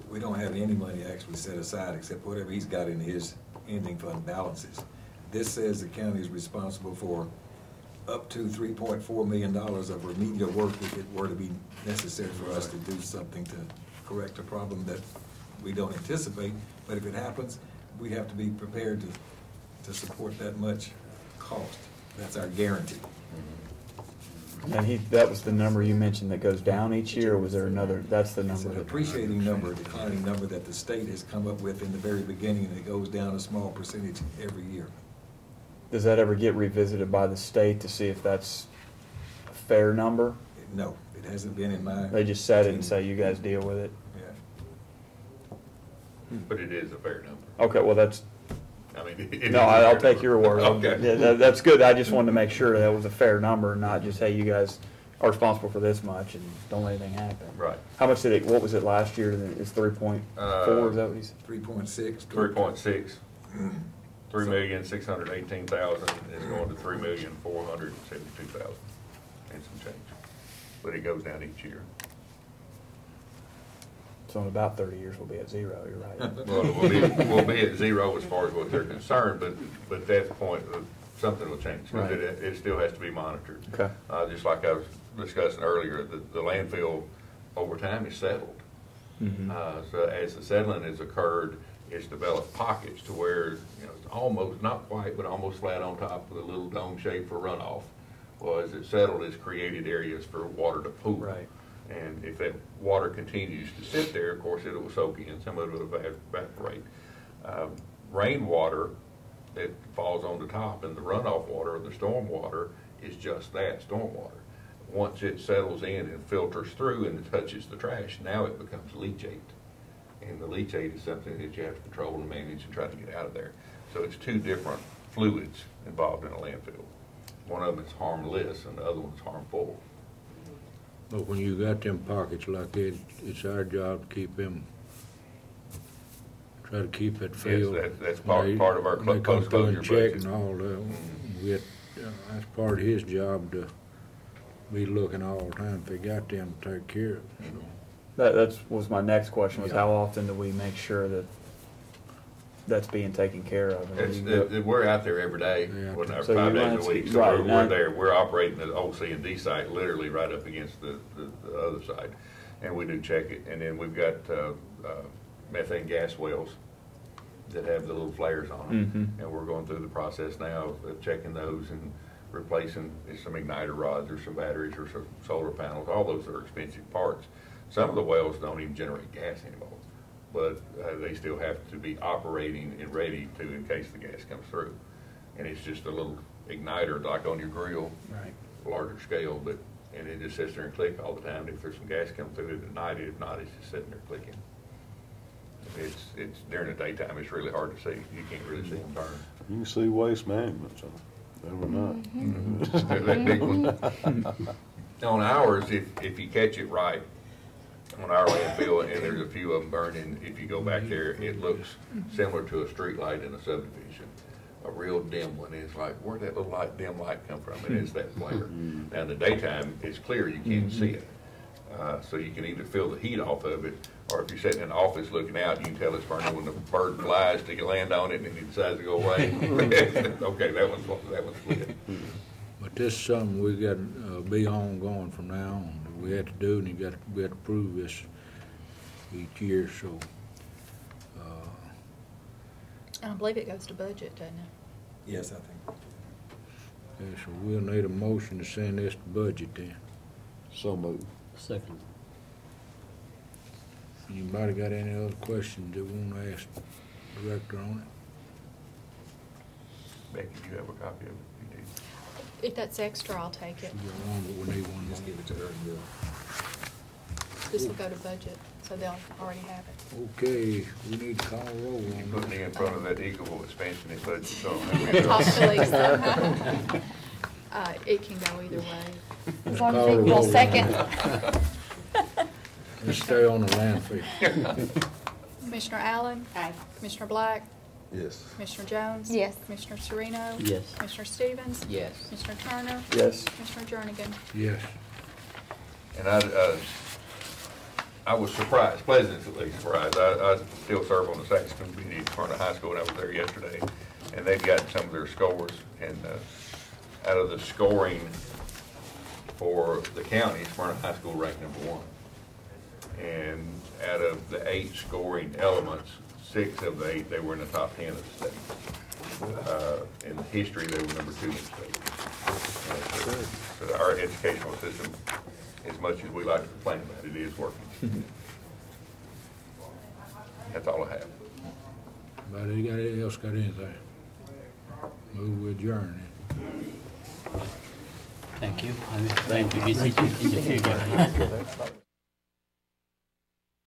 We don't have any money actually set aside except whatever he's got in his ending fund balances. This says the county is responsible for up to $3.4 million of remedial work if it were to be necessary for us to do something to correct a problem that we don't anticipate. But if it happens, we have to be prepared to support that much cost. That's our guarantee. And that was the number you mentioned that goes down each year, or was there another, that's the It's number an that? appreciating number, a declining number that the state has come up with in the very beginning, and it goes down a small percentage every year. Does that ever get revisited by the state to see if that's a fair number? No, it hasn't been in my. They just set it and say, you guys deal with it? Yeah. But it is a fair number. Okay, well, that's, I mean, it is no, a I'll fair take your number. word. Okay. Yeah, that's good. I just wanted to make sure that was a fair number, not just, hey, you guys are responsible for this much and don't let anything happen. Right. How much did it, what was it last year? It's 3.4, is that what he said? 3.6. 3.6. 3,618,000 is going to 3,472,000 and some change. But it goes down each year. So in about 30 years, we'll be at zero, you're right. Well, we'll be at zero as far as what they're concerned, but at that point, something will change. Because Right. it still has to be monitored. Okay. Just like I was discussing earlier, the landfill over time is settled. Mhm. So as the settling has occurred, it's developed pockets to where, you know, it's almost, not quite, but almost flat on top with a little dome shape for runoff. Well, as it settled, it's created areas for water to pool. Right. And if that water continues to sit there, of course, it will soak in, some of it will evaporate. Rainwater that falls on the top and the runoff water or the storm water is just that, storm water. Once it settles in and filters through and it touches the trash, now it becomes leachate. And the leachate is something that you have to control and manage and try to get out of there. So it's two different fluids involved in a landfill. One of them is harmless and the other one's harmful. But when you got them pockets like that, it's our job to keep them, try to keep it filled. Yes, that's part of our They come through and post-closure check budget. and all that. That's part of his job to be looking all the time if they got them to take care of it. That was my next question, was how often do we make sure that that's being taken care of? And We're out there every day, Yeah. well, no, So 5 you days might- a week, so right, we're now- there. We're operating the old C&D site literally right up against the other side. And we do check it. And then we've got methane gas wells that have the little flares on them. And we're going through the process now of checking those and replacing some igniter rods or some batteries or some solar panels. All those are expensive parts. Some of the wells don't even generate gas anymore, but they still have to be operating and ready to in case the gas comes through. And it's just a little igniter like on your grill, Right. larger scale, and it just sits there and click all the time. If there's some gas coming through it at night, if not, it's just sitting there clicking. It's during the daytime, it's really hard to see. You can't really see them burn. You can see waste management, so never not. That big one. On ours, if you catch it right, on our landfill, and there's a few of them burning, if you go back there, it looks similar to a street light in a subdivision. A real dim one. It's like, where'd that little dim light come from? And it's that flare. Now in the daytime, it's clear, you can't see it. So you can either feel the heat off of it, or if you're sitting in the office looking out, you can tell it's burning when the bird flies till you land on it and it decides to go away. Okay, that one's lit. But this is something we got to be ongoing from now on. We have to do, and we have to prove this each year, so. And I believe it goes to budget, doesn't it? Yes, I think. Okay, so we'll need a motion to send this to budget then. So moved. Second. Anybody got any other questions they want to ask the director on Becky, do you have a copy of it? You do. If that's extra, I'll take it. it? We got one, but we need one more. Give it to her and we'll. This will go to budget, so they'll already have it. Okay, we need to call roll You on put that. me in front of that Eagleville expansion in budget, so. Possibly. It can go either way. As long as Call we will roll. second. Let's stay on the landfill. Commissioner Allen? Aye. Commissioner Black? Yes. Commissioner Jones? Yes. Commissioner Sereno? Yes. Commissioner Stevens? Yes. Commissioner Turner? Yes. Commissioner Jernigan? Yes. And I was surprised, pleasantly surprised. I still serve on the Saxon Community Corner High School, and I was there yesterday, and they've gotten some of their scores, and out of the scoring for the county, Smyrna High School ranked #1. And out of the 8 scoring elements, 6 of the 8, they were in the top 10 of the state. In history, they were #2 in the state. So our educational system, as much as we like to complain about it, is working. That's all I have. Anybody else got anything? Move with adjourn. Thank you. I think we get you.